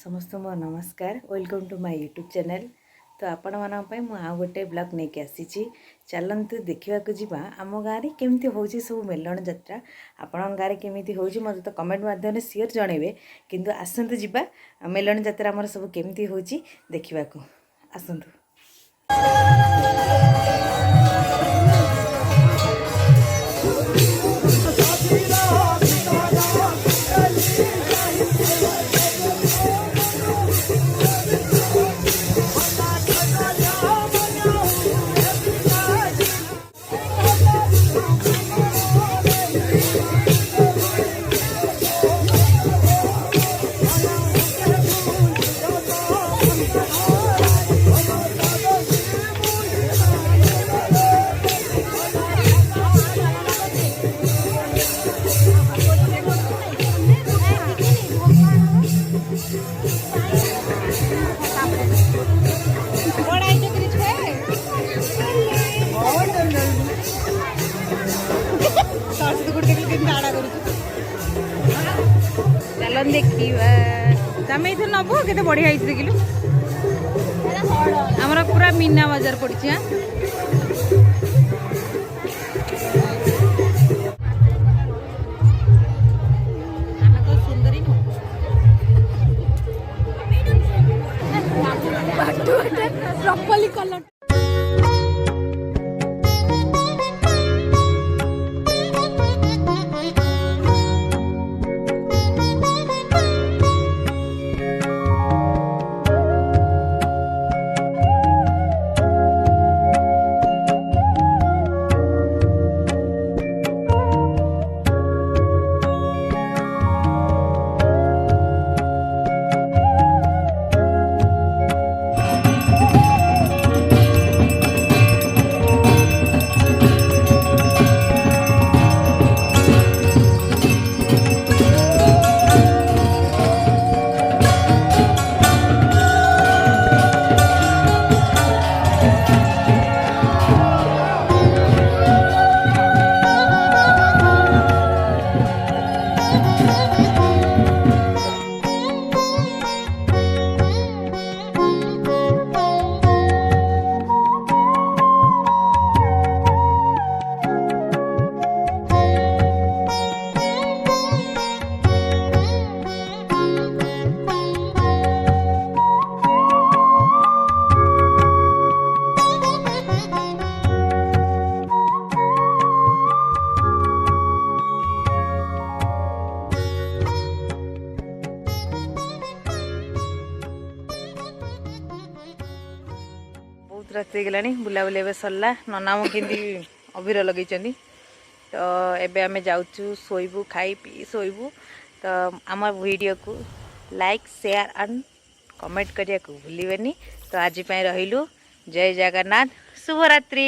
समस्त मो नमस्कार welcome to my YouTube channel. तो आपण मानक मु आ गोटे ब्लॉग नहीं आसी चलतु देखा जावा आम गाँव में केमती हो सब मेलण यात्रा आपण गाँव में केमी हो मत तो कमेंट माध्यम सियोर जनइबे किंतु आसतु जीवा मेलण यात्रा आमर सब केमती हो देखा आसतु। चलन देखा तमें ये नब के बढ़िया देखिलु आमर पूरा मीना बाजार पड़ी। कलर रात गला बुलाबुली ए सरला नना मो कि अबीर लगे तो एबे आमे जाऊँ शोबू खाई पी शोबू। तो आम वीडियो को लाइक शेयर एंड कमेंट करिया को भूलिबेनी। तो आज रहिलु जय जगन्नाथ शुभरात्रि।